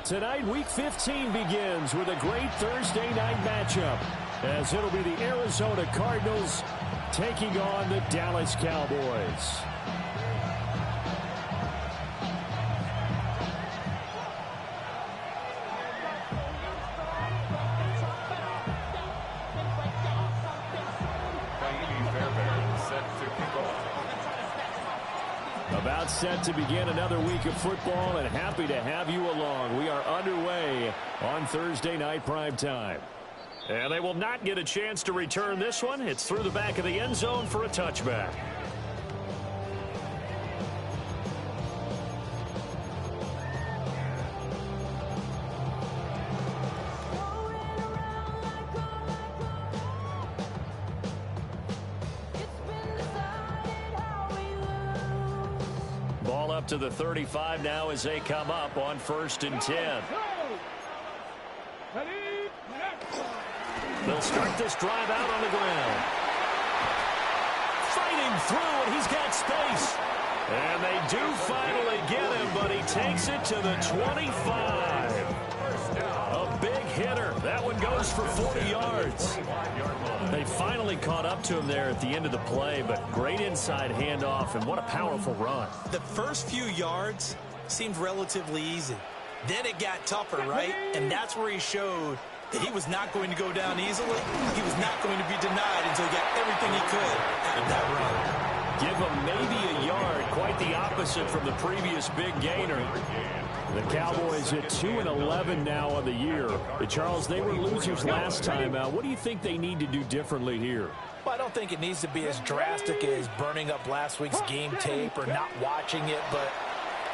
Tonight, Week 15 begins with a great Thursday night matchup, as it'll be the Arizona Cardinals taking on the Dallas Cowboys. About set to begin another week of football, and happy to have you along. We are underway on Thursday night primetime. And they will not get a chance to return this one. It's through the back of the end zone for a touchback. Ball up to the 35 now as they come up on 1st and 10. They'll start this drive out on the ground. Fighting through, and he's got space. And they do finally get him, but he takes it to the 25. A big hitter. That one goes for 40 yards. They finally caught up to him there at the end of the play, but great inside handoff, and what a powerful run. The first few yards seemed relatively easy. Then it got tougher, right? And that's where he showed that he was not going to go down easily. He was not going to be denied until he got everything he could out of that run. Give him maybe a yard, quite the opposite from the previous big gainer. The Cowboys at 2-11 now on the year. Charles, they were losers last time out. What do you think they need to do differently here? Well, I don't think it needs to be as drastic as burning up last week's game tape or not watching it, but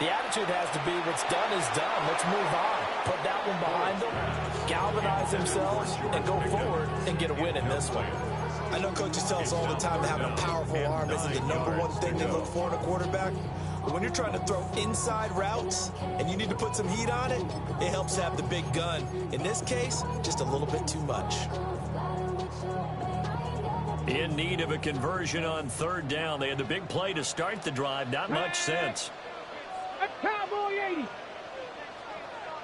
the attitude has to be what's done is done. Let's move on. Put that one behind them, galvanize themselves, and go forward and get a win in this one. I know coaches tell us all the time that having a powerful arm isn't the #1 thing they look for in a quarterback. But when you're trying to throw inside routes and you need to put some heat on it, it helps to have the big gun. In this case, just a little bit too much. In need of a conversion on 3rd down. They had the big play to start the drive. Not much sense. Cowboy 80.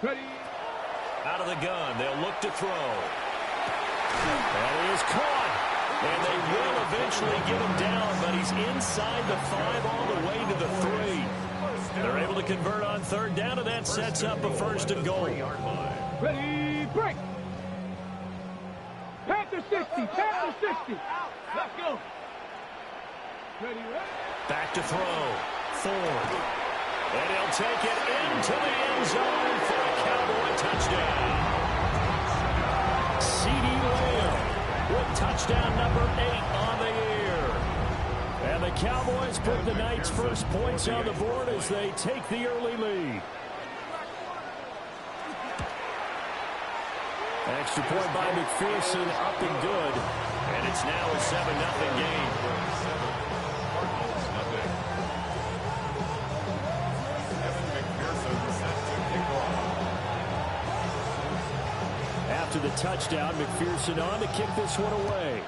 Ready. Out of the gun. They'll look to throw. That is caught. And they will eventually get him down, but he's inside the 5 all the way to the 3. They're able to convert on 3rd down, and that sets up a 1st and goal. Ready, break. Panther 60, Panther 60. Let's go. Ready, ready. Back to throw. Ford. And he'll take it into the end zone for a Cowboy touchdown. C.D. Lamb with touchdown number 8 on the year. And the Cowboys put the night's first points on the board as they take the early lead. Extra point by McPherson, up and good. And it's now a 7-0 game. After the touchdown, McPherson on to kick this one away.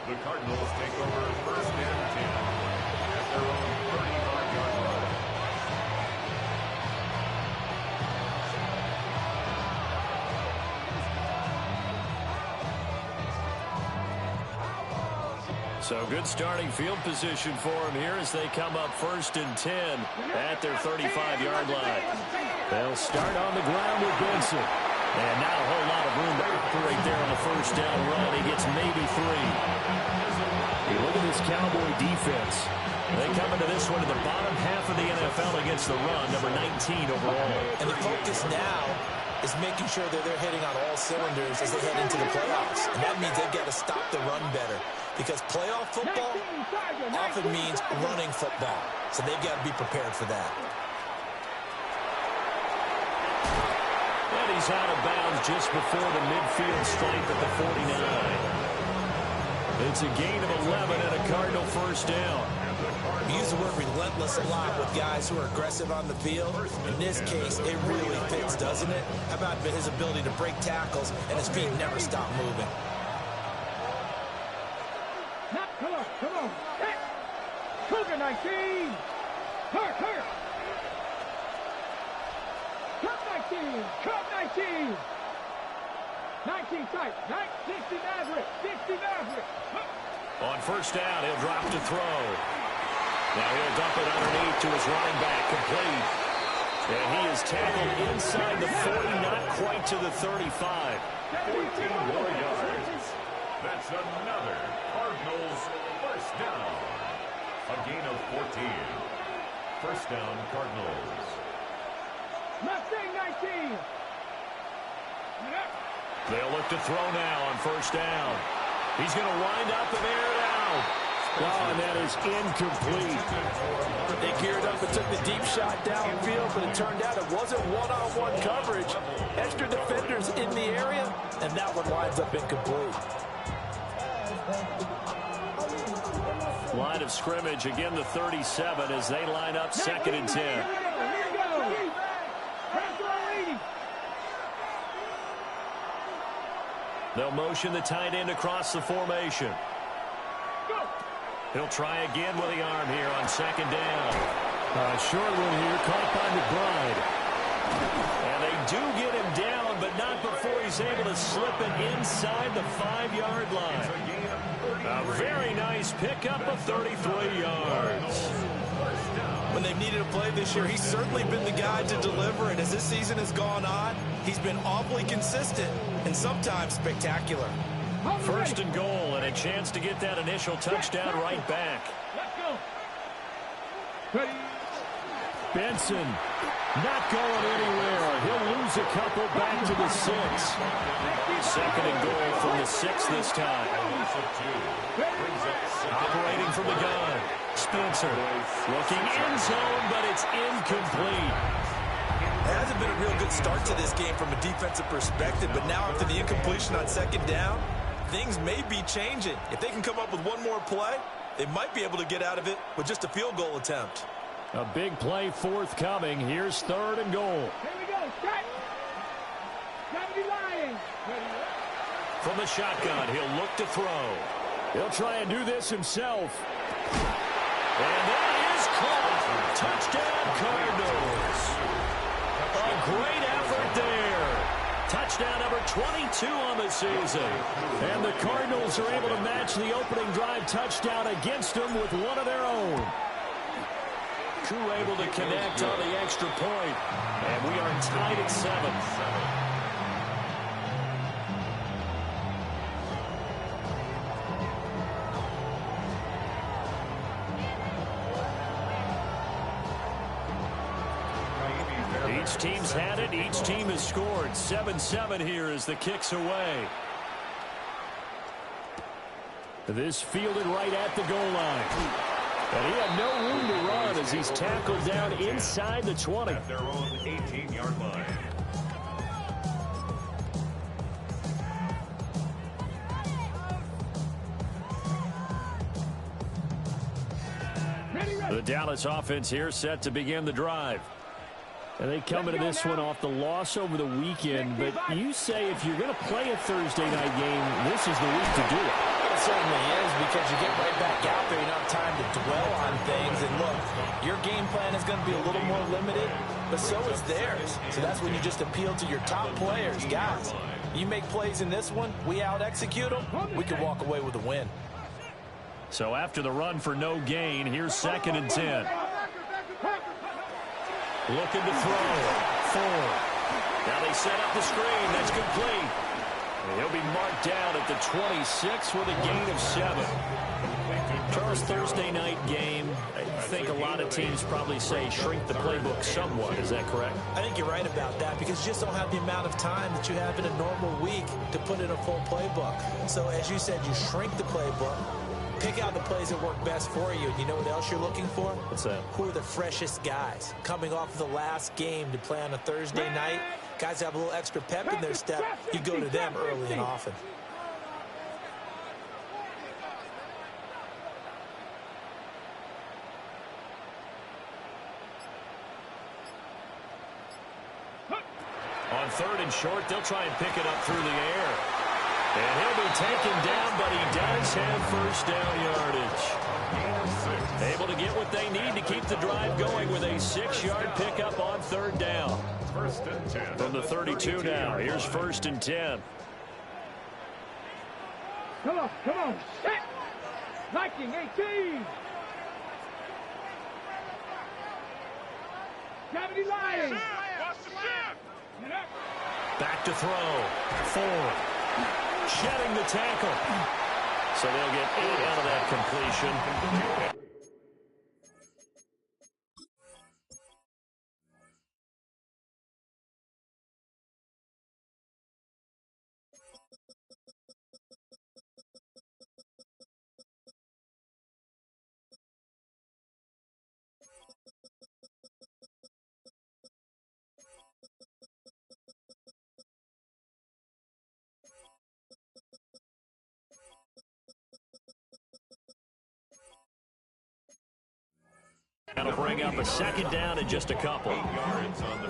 The Cardinals take over 1st and 10 at their own 35-yard line. So good starting field position for them here as they come up 1st and 10 at their 35-yard line. They'll start on the ground with Benson. And not a whole lot of room to operate there on the 1st down run. He gets maybe 3. You look at this Cowboy defense. They come into this one in the bottom half of the NFL against the run, number 19 overall. And the focus now is making sure that they're hitting on all cylinders as they head into the playoffs. And that means they've got to stop the run better. Because playoff football often means running football. So they've got to be prepared for that. And he's out of bounds just before the midfield stripe at the 49. It's a gain of 11 and a Cardinal 1st down. We use the word relentless a lot with guys who are aggressive on the field. In this case, it really fits, doesn't it? How about his ability to break tackles and his feet never stop moving? Come on. Hey. Cougar. Clear 19. Hurt. Cut 19. Cut 19. 19 tight. 60 Maverick. 60 Maverick. On first down, he'll drop to throw. Now he'll dump it underneath to his running back, complete. And he is tackled inside the 40, not quite to the 35. 14 more yards. That's another Cardinals first down. A gain of 14. First down, Cardinals. Mustang 19. They'll look to throw now on first down. He's going to wind up and air it out. Oh, and that is incomplete. They geared up and took the deep shot downfield, but it turned out it wasn't one-on-one coverage. Extra defenders in the area, and that one winds up incomplete. Line of scrimmage, again the 37 as they line up 2nd and 10. They'll motion the tight end across the formation. He'll try again with the arm here on 2nd down. Short one here, caught by McBride. And they do get him down, but not before he's able to slip it inside the 5-yard line. A very nice pickup of 33 yards. When they've needed a play this year, he's certainly been the guy to deliver, and as this season has gone on, he's been awfully consistent and sometimes spectacular. 1st and goal, and a chance to get that initial touchdown right back. Let's go. Benson not going anywhere. He'll lose a couple back to the 6. 2nd and goal from the 6 this time. Operating from the gun. Spencer looking end zone, but it's incomplete. It hasn't been a real good start to this game from a defensive perspective, but now after the incompletion on 2nd down, things may be changing. If they can come up with one more play, they might be able to get out of it with just a field goal attempt. A big play forthcoming. Here's 3rd and goal. Here we go. Set. 70 Lions. From the shotgun, he'll look to throw. He'll try and do this himself. And that is caught. Touchdown, Cardinals. A great effort there. Touchdown number 22 on the season. And the Cardinals are able to match the opening drive touchdown against them with one of their own. Crew able to connect on the extra point. And we are tied at 7. Each team's had it. Each team has scored. 7-7 here as the kick's away. This fielded right at the goal line. And he had no room to run as he's tackled down inside the 20. At their own 18-yard line. The Dallas offense here set to begin the drive. And they come into this one off the loss over the weekend. But you say if you're going to play a Thursday night game, this is the week to do it. It certainly is, because you get right back out there. You don't have time to dwell on things. And look, your game plan is going to be a little more limited, but so is theirs. So that's when you just appeal to your top players. Guys, you make plays in this one, we out-execute them, we can walk away with a win. So after the run for no gain, here's 2nd and 10. Looking to throw. 4. Now they set up the screen. That's complete. And he'll be marked down at the 26 with a gain of 7. Charles, Thursday night game, I think a lot of teams probably say shrink the playbook somewhat. Is that correct? I think you're right about that, because you just don't have the amount of time that you have in a normal week to put in a full playbook. So as you said, you shrink the playbook. Pick out the plays that work best for you. And you know what else you're looking for? What's that? Who are the freshest guys? Coming off of the last game to play on a Thursday night, guys have a little extra pep in their step. You go to them early and often. On 3rd and short, they'll try and pick it up through the air. And he'll be taken down, but he does have first down yardage. Able to get what they need to keep the drive going with a 6-yard pickup on third down. First and 10. From the 32 now. Here's first and 10. Come on, come on. Set. Viking 18. Gravity line. Back to throw. Ford. Shedding the tackle. So they'll get 8 out of that completion. That'll bring up a second down in just a couple.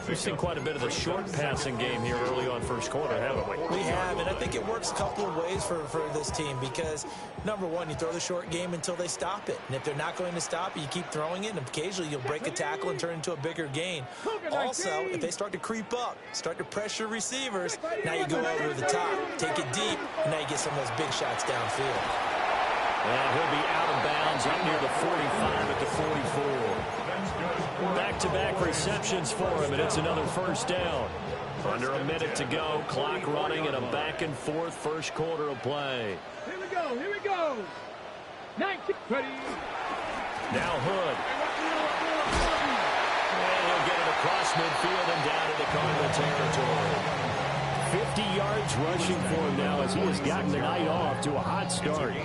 We've seen quite a bit of the short passing game here early on first quarter, haven't we? We have, and I think it works a couple of ways for this team because, number one, you throw the short game until they stop it. And if they're not going to stop it, you keep throwing it, and occasionally you'll break a tackle and turn it into a bigger gain. Also, if they start to creep up, start to pressure receivers, now you go over the top, take it deep, and now you get some of those big shots downfield. And he'll be out of bounds up near the 45 at the 44. Back-to-back receptions for him, and it's another first down. Under a minute to go, clock running, and a back-and-forth first quarter of play. Here we go, here we go. 19. Ready. Now Hood. And he'll get it across midfield and down into Cardinal territory. 50 yards rushing for him now as he has gotten the night off to a hot start.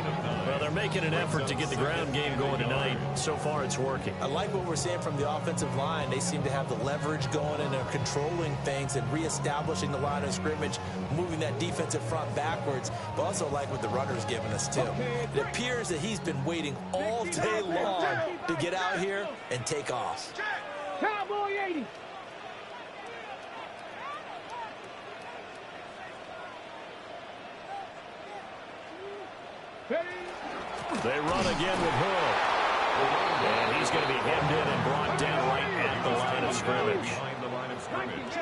Well, they're making an effort to get the ground game going tonight. So far, it's working. I like what we're seeing from the offensive line. They seem to have the leverage going, and they're controlling things and reestablishing the line of scrimmage, moving that defensive front backwards, but also like what the runner's giving us, too. It appears that he's been waiting all day long to get out here and take off. Cowboy 80. They run again with Hood. And he's going to be hemmed in and brought down right at the line of scrimmage. Behind the line of scrimmage.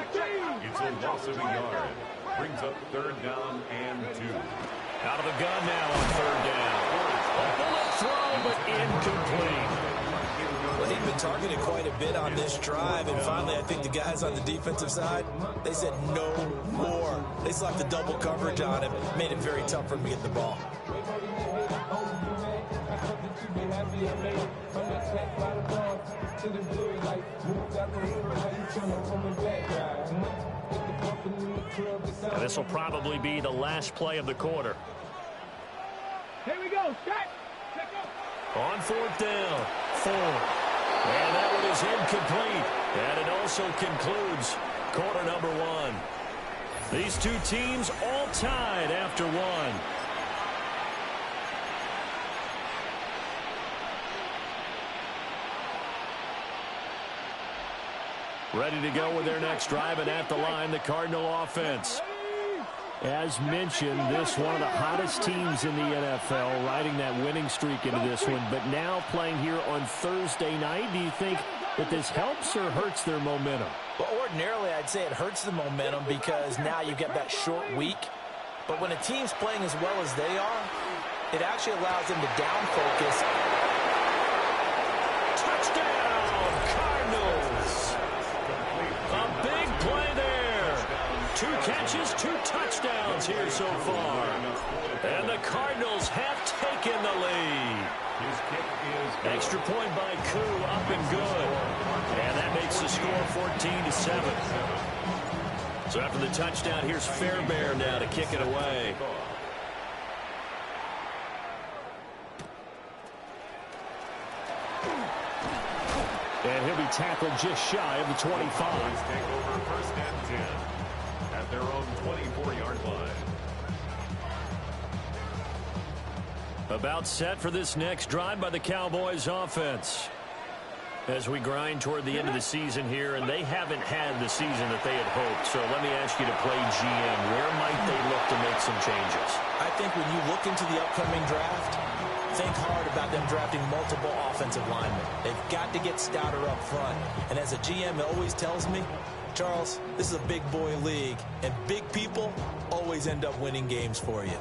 It's a loss of a yard. Brings up third down and 2. Out of the gun now on third down. A bullet throw, but incomplete. Well, he'd been targeted quite a bit on this drive, and finally I think the guys on the defensive side, they said no more. They slapped the double coverage on him, made it very tough for him to get the ball. And this will probably be the last play of the quarter. Here we go. Set. On fourth down, Ford. And that one is incomplete. And it also concludes quarter number 1. These two teams all tied after 1. Ready to go with their next drive, and at the line, the Cardinal offense. As mentioned, this one of the hottest teams in the NFL, riding that winning streak into this one, but now playing here on Thursday night. Do you think that this helps or hurts their momentum? Well, ordinarily, I'd say it hurts the momentum because now you've got that short week. But when a team's playing as well as they are, it actually allows them to down focus. Touchdown, Cardinals! A big play there. 2 catches, 2 touchdowns here so far. And the Cardinals have taken the lead. Extra point by Koo, up and good. And that makes the score 14-7. So after the touchdown, here's Fairbairn now to kick it away. And he'll be tackled just shy of the 25. Cowboys take over first and 10 at their own 24-yard line. About set for this next drive by the Cowboys offense. As we grind toward the end of the season here, and they haven't had the season that they had hoped. So let me ask you to play GM. Where might they look to make some changes? I think when you look into the upcoming draft, think hard about them drafting multiple offensive linemen. They've got to get stouter up front. And as a GM always tells me, Charles, this is a big boy league, and big people always end up winning games for you.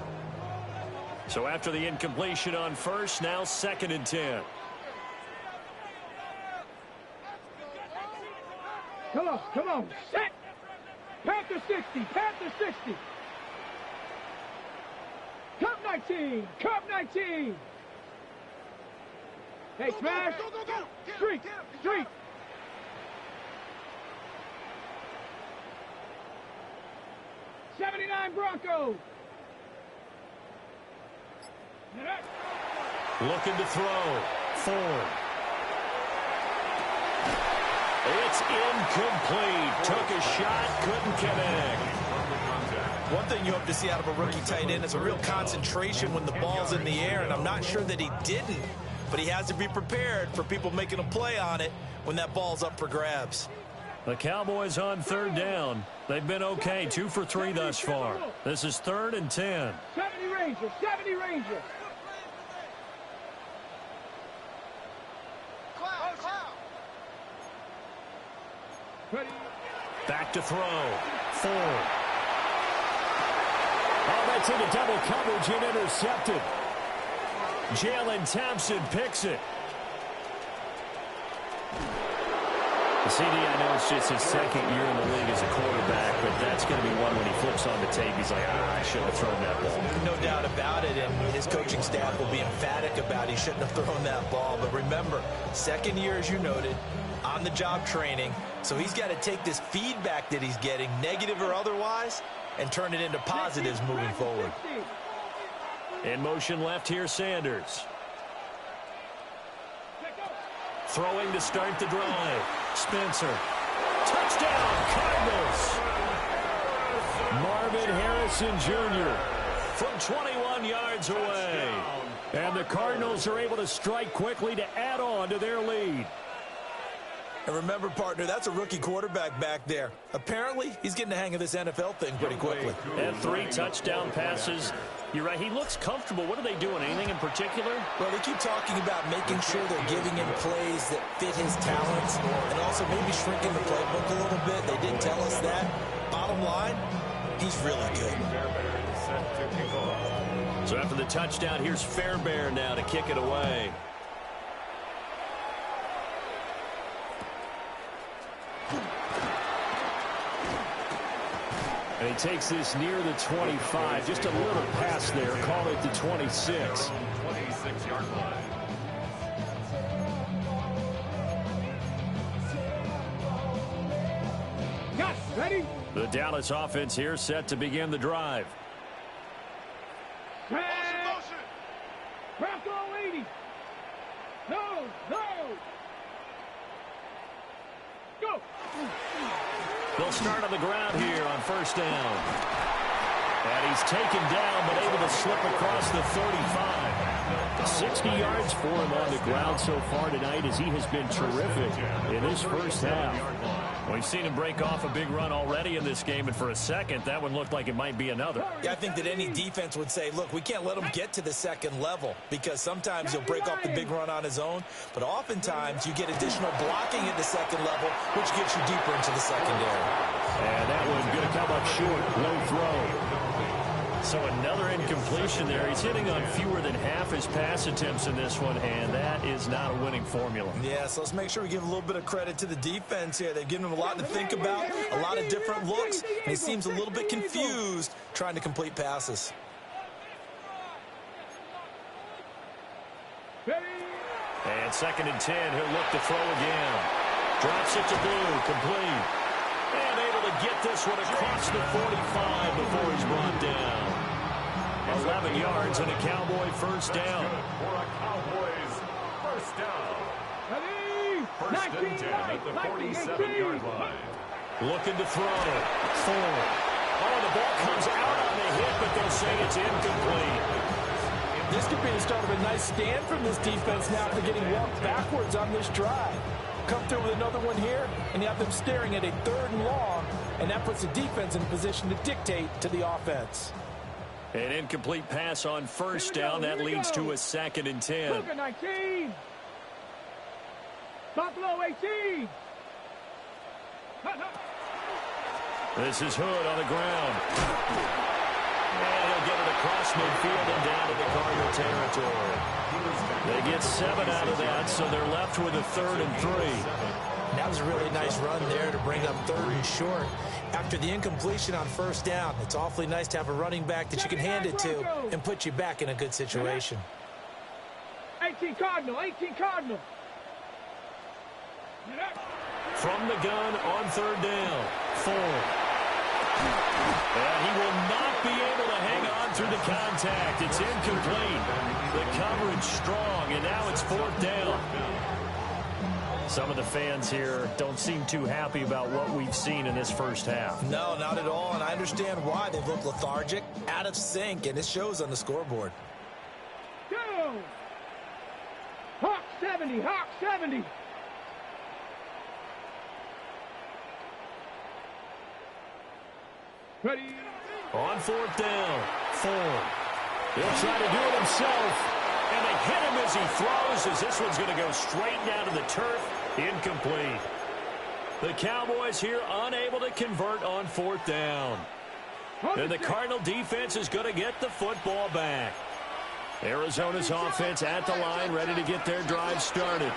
So after the incompletion on first, now 2nd and 10. Come on, set! Panther 60, Panther 60! Cup 19, Cup 19! Hey, smash! Street, street! '79 Broncos! Looking to throw. Ford. It's incomplete. Took a shot, couldn't connect. One thing you hope to see out of a rookie tight end is a real concentration when the ball's in the air, and I'm not sure that he didn't, but he has to be prepared for people making a play on it when that ball's up for grabs. The Cowboys on 3rd down. They've been okay, 2 for 3 thus far. This is 3rd and 10. 70 Rangers, 70 Rangers! Back to throw. Ford. Oh, that's into double coverage and intercepted. Jalen Thompson picks it. CD, I know it's just his 2nd year in the league as a quarterback, but that's going to be one when he flips on the tape, he's like, I shouldn't have thrown that ball. No doubt about it, and his coaching staff will be emphatic about he shouldn't have thrown that ball. But remember, 2nd year, as you noted, on-the-job training, so he's got to take this feedback that he's getting, negative or otherwise, and turn it into positives moving forward. In motion left here, Sanders. Throwing to start the drive. Spencer. Touchdown, Cardinals. Marvin Harrison Jr. from 21 yards away. And the Cardinals are able to strike quickly to add on to their lead. And remember, partner, that's a rookie quarterback back there. Apparently, he's getting the hang of this NFL thing pretty quickly. And 3 touchdown passes. You're right, he looks comfortable. What are they doing? Anything in particular? Well, they keep talking about making sure they're giving him plays that fit his talents and also maybe shrinking the playbook a little bit. They did tell us that. Bottom line, he's really good. So after the touchdown, here's Fairbairn now to kick it away. And he takes this near the 25. Just a little pass there. Call it the 26. 26-yard line. Yes, ready? The Dallas offense here set to begin the drive. Motion! Bronco 80! No! Go! They'll start on the ground here on 1st down. And he's taken down, but able to slip across the 35. 60 yards for him on the ground so far tonight as he has been terrific in his first half. We've seen him break off a big run already in this game, and for a second, that one looked like it might be another. Yeah, I think that any defense would say, look, we can't let him get to the 2nd level because sometimes he'll break off the big run on his own, but oftentimes you get additional blocking at the 2nd level, which gets you deeper into the secondary. And that one going to come up short. Low throw. So another incompletion there. He's hitting on fewer than half his pass attempts in this one, and that is not a winning formula. Yeah, so let's make sure we give a little bit of credit to the defense here. They've given him a lot to think about, a lot of different looks, and he seems a little bit confused trying to complete passes. And 2nd and 10, he'll look to throw again. Drops it to Blue, complete. And able to get this one across the 45 before he's brought down. 11 yards and a Cowboy 1st down. For a Cowboys 1st down. Ready? 1st and 10 at the 47-yard line. Looking to throw. Forward. Oh, the ball comes out on the hit, but they'll say it's incomplete. This could be the start of a nice stand from this defense now after getting walked backwards on this drive. come through with another one here, and you have them staring at a 3rd and long, and that puts the defense in a position to dictate to the offense. An incomplete pass on 1st down. That leads to a 2nd and 10. Luka 19. Buffalo 18. This is Hood on the ground. And he'll get it across midfield and down to the Cardinal territory. They get 7 out of that, so they're left with a 3rd and 3. That was a really nice run there to bring up 3rd and short. After the incompletion on 1st down, it's awfully nice to have a running back that you can hand it to and put you back in a good situation. 18 Cardinal, 18 Cardinal. From the gun on 3rd down. Ford. And he will not be able to hang on through the contact. It's incomplete. The coverage strong, and now it's 4th down. Some of the fans here don't seem too happy about what we've seen in this first half. No, not at all, and I understand why. They've looked lethargic, out of sync, and it shows on the scoreboard. Go! Hawk 70, Hawk 70. Ready? On 4th down, Ford. He'll try to do it himself. And they hit him as he throws, as this one's going to go straight down to the turf. Incomplete. The Cowboys here unable to convert on 4th down. And the Cardinal defense is going to get the football back. Arizona's offense at the line, ready to get their drive started.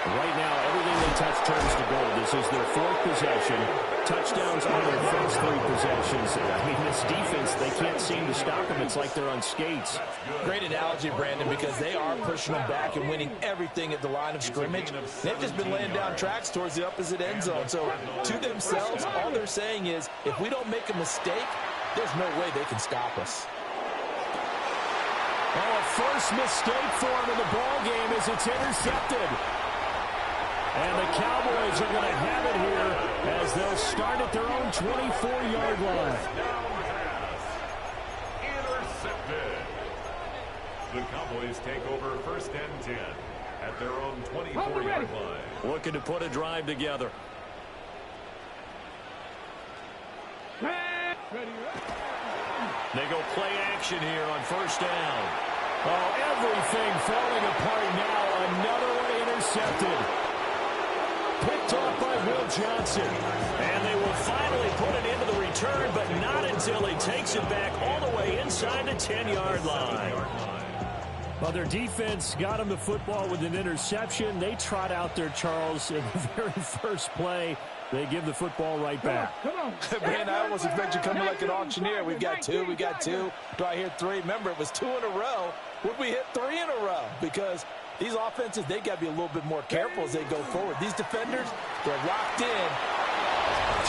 Right now, everything they touch turns to gold. This is their 4th possession. Touchdowns on their first 3 possessions. I mean, this defense, they can't seem to stop them. It's like they're on skates. Great analogy, Brandon, because they are pushing them back and winning everything at the line of scrimmage. They've just been laying down tracks towards the opposite end zone. So, to themselves, all they're saying is, if we don't make a mistake, there's no way they can stop us. Oh, a first mistake for him in the ball game as it's intercepted. And the Cowboys are going to have it here as they'll start at their own 24-yard line. Intercepted. The Cowboys take over 1st and 10 at their own 24-yard line. Looking to put a drive together. They go play action here on 1st down. Oh, everything falling apart now. Another one intercepted. Picked off by Will Johnson. And they will finally put it into the return, but not until he takes it back all the way inside the 10-yard line. Well, their defense got him the football with an interception. They trot out there, Charles, in the very first play. They give the football right back. Come on. Man, I almost expect you coming like an auctioneer. We've got 2, we got 2. Do I hear 3? Remember, it was 2 in a row. Would we hit 3 in a row? Because these offenses, they got to be a little bit more careful as they go forward. These defenders, they're locked in.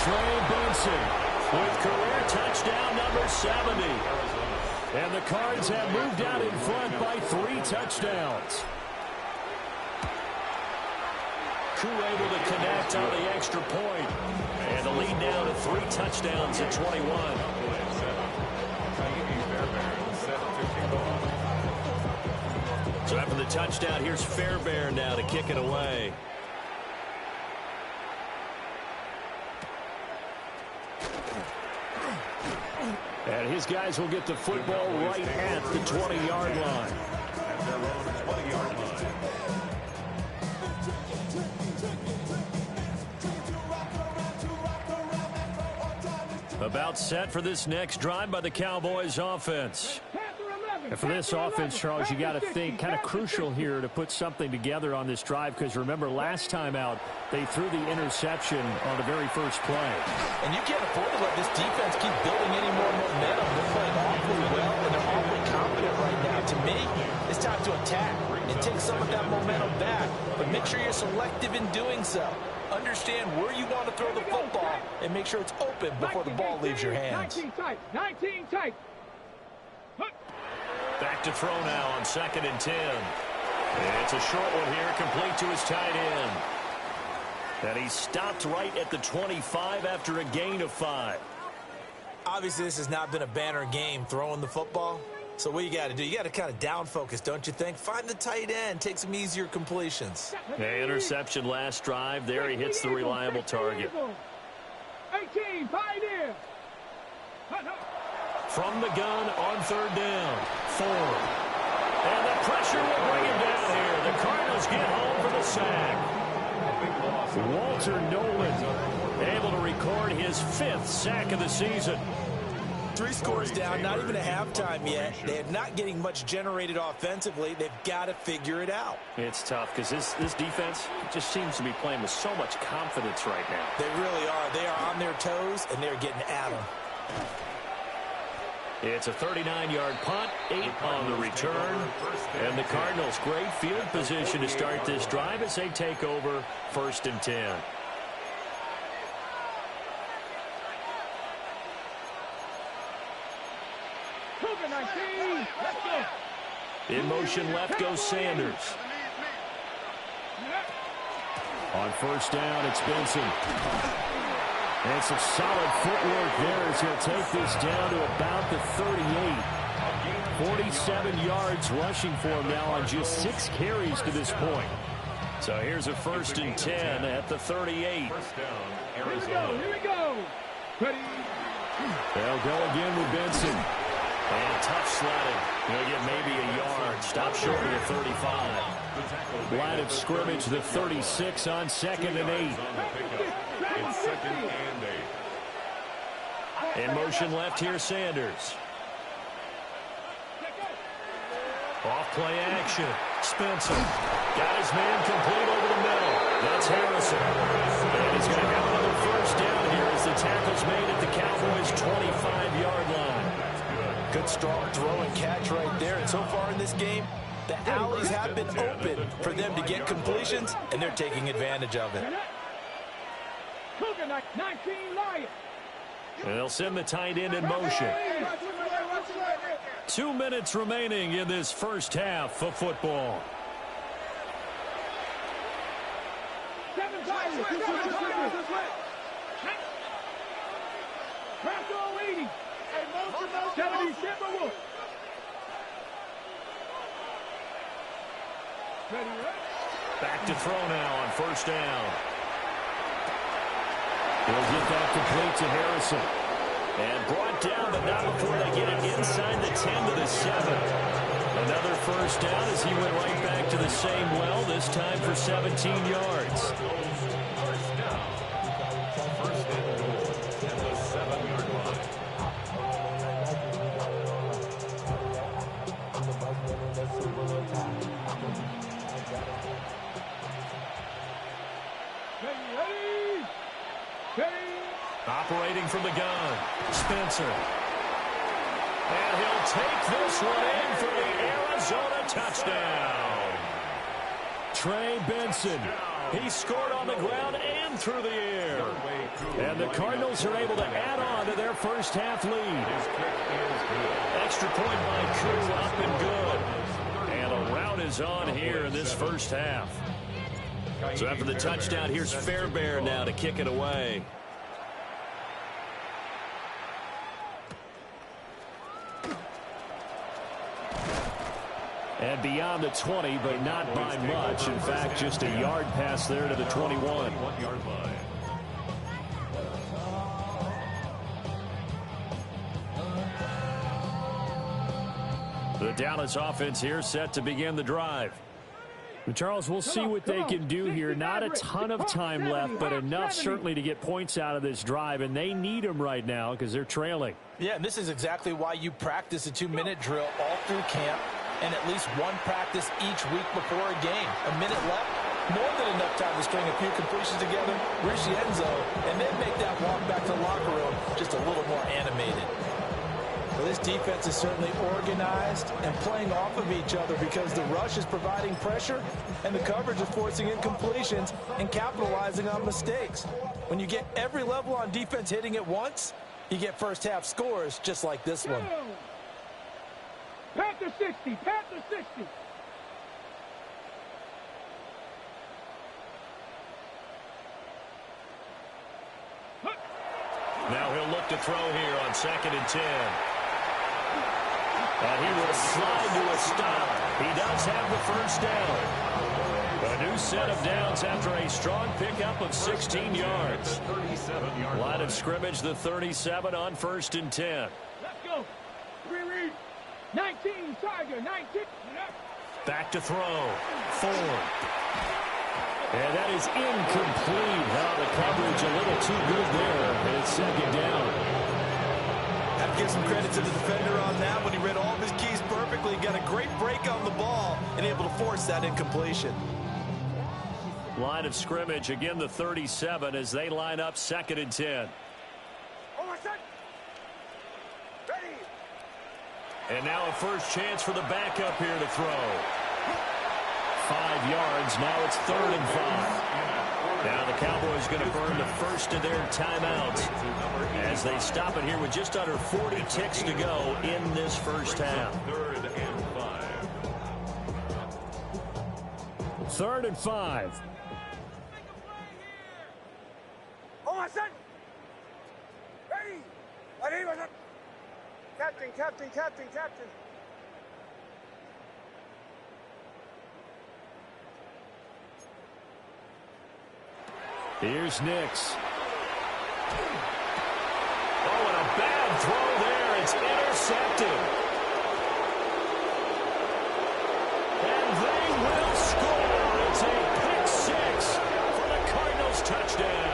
Trey Benson with career touchdown number 70. And the Cards have moved out in front by 3 touchdowns. Koo able to connect on the extra point. And the lead now to 3 touchdowns at 21. So after the touchdown, here's Fairbairn now to kick it away. And his guys will get the football right at the 20-yard line. At their own 20-yard line. About set for this next drive by the Cowboys offense. And for this offense, Charles, you got to think kind of crucial here to put something together on this drive, because remember last time out they threw the interception on the very first play. And you can't afford to let this defense keep building any more momentum. They're playing awfully well, and they're awfully confident right now. To me, it's time to attack and take some of that momentum back. But make sure you're selective in doing so. Understand where you want to throw the football and make sure it's open before the ball leaves your hands. 19 tight. 19 tight. Back to throw now on 2nd and 10. It's a short one here, complete to his tight end. And he stopped right at the 25 after a gain of 5. Obviously, this has not been a banner game throwing the football, So what you got to do, you got to kind of down focus, don't you think? Find the tight end, take some easier completions. Hey, interception last drive. There he hits the reliable target. 18, pioneer. From the gun on third down. Ford. And the pressure will bring him down here. The Cardinals get home for the sack. Walter Nolan able to record his 5th sack of the season. 3 scores down, not even a halftime yet. They're not getting much generated offensively. They've got to figure it out. It's tough because this defense just seems to be playing with so much confidence right now. They really are. They are on their toes, and they're getting at them. It's a 39-yard punt, 8 on the return. And the Cardinals, great field position to start this drive as they take over 1st and 10. In motion left goes Sanders. On 1st down, it's Benson. And some solid footwork there as he'll take this down to about the 38. 47 yards rushing for him now on just 6 carries to this point. So here's a 1st and 10 at the 38. First down, Arizona. Here we go. Ready. They'll go again with Benson. And tough sledding. He'll get maybe a yard. Stop short of the 35. Line of scrimmage, the 36 on 2nd and 8. It's 2nd and 8. In motion left here, Sanders. Off play action. Spencer. Got his man complete over the middle. That's Harrison. And he's going to have another 1st down here as the tackle's made at the Cowboys' 25-yard line. Good strong throw and catch right there. And so far in this game, the alleys have been open for them to get completions, and they're taking advantage of it. 19 Lions. And they'll send the tight end in motion. 2 minutes remaining in this first half of football. 7 Lions. 80. 70 Timberwolves. Back to throw now on 1st down. He'll get that complete to Harrison. And brought down, but not before they get it inside the 10 to the 7. Another 1st down as he went right back to the same well, this time for 17 yards. First down. 1st and goal at the 7-yard line. Operating from the gun, Spencer. And he'll take this one in for the Arizona touchdown. Trey Benson. He scored on the ground and through the air. And the Cardinals are able to add on to their first half lead. Extra point by Crew, up and good. And a rout is on here in this first half. So after the touchdown, here's Fairbairn now to kick it away. And beyond the 20, but not by much. In fact, just a yard pass there to the 21. 1-yard line. The Dallas offense here set to begin the drive. Charles, we'll see what they can do here. Not a ton of time left, but enough certainly to get points out of this drive, and they need them right now because they're trailing. Yeah, and this is exactly why you practice a 2-minute drill all through camp and at least one practice each week before a game. A minute left, more than enough time to string a few completions together, reach the end zone, and then make that walk back to the locker room just a little more animated. Well, this defense is certainly organized and playing off of each other because the rush is providing pressure and the coverage is forcing incompletions and capitalizing on mistakes. When you get every level on defense hitting at once, you get first half scores just like this one. Panther 60, Panther 60. Now he'll look to throw here on 2nd and 10. And he will slide to a stop. He does have the first down. A new set of downs after a strong pickup of 16 yards. Line of scrimmage, the 37 on 1st and 10. Let's go. Read. 19, Tiger, 19. Back to throw. Ford. And that is incomplete. Now the coverage a little too good there. And it's 2nd down. Have to give some credit to the defender on that. When he read all of his keys perfectly, got a great break on the ball and able to force that incompletion. Line of scrimmage, again the 37 as they line up 2nd and 10. And now a first chance for the backup here to throw. 5 yards, now it's 3rd and 5. Now the Cowboys going to burn the first of their timeouts as they stop it here with just under 40 ticks to go in this first half. 3rd and 5. 3rd and 5. Ready? Captain. Here's Nix. Oh, and a bad throw there. It's intercepted. And they will score. It's a pick 6 for the Cardinals touchdown.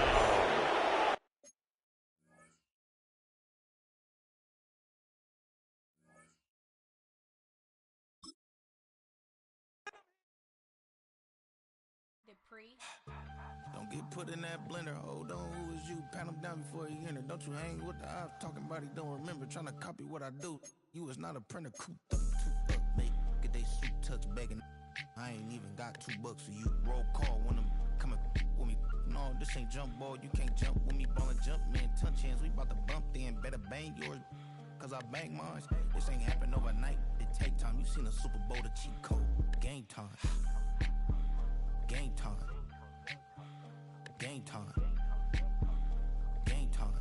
Don't get put in that blender. Hold on, who is you? Pat him down before he enter. Don't you hang with the ops talking about he don't remember. Trying to copy what I do. You was not a printer. Cooped up, too up, mate. Get they suit tucks begging. I ain't even got $2 for you. Roll call when I'm coming with me. No, this ain't jump ball. You can't jump with me. Ballin' jump, man. Touch hands. We about to bump then. Better bang yours. Cause I bang mine. This ain't happen overnight. It take time. You seen a Super Bowl, the cheat code. Game time. Game time. Game time. Game time.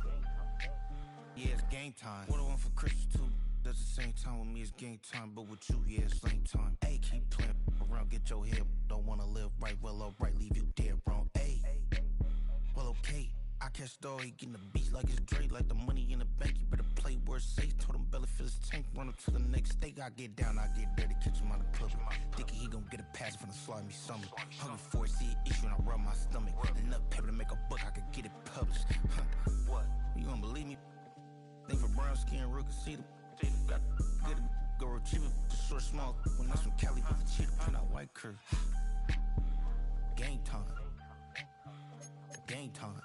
Yeah, it's game time. What I want for Christmas too. At the same time with me, it's game time. But with you, yeah, it's same time. Hey, keep playing around, get your head. Don't wanna live right, well, alright, leave you dead wrong. Hey, well, okay. I catch the dog, he getting the beat like it's Dre, like the money in the bank. You better play where it's safe. Told him belly fill his tank, run him to the next state. I get down, I get dirty, catch him on the club. Thinking he gon' get a pass from the slide me something. Hungry for it, see an issue and I rub my stomach. Enough paper to make a book, I could get it published. What? You don't believe me? Think for brown skin, real can see them. Got good, go retrieve it, short, small. When that's from Cali, with the cheetah, print out white curve. Game time. Game time.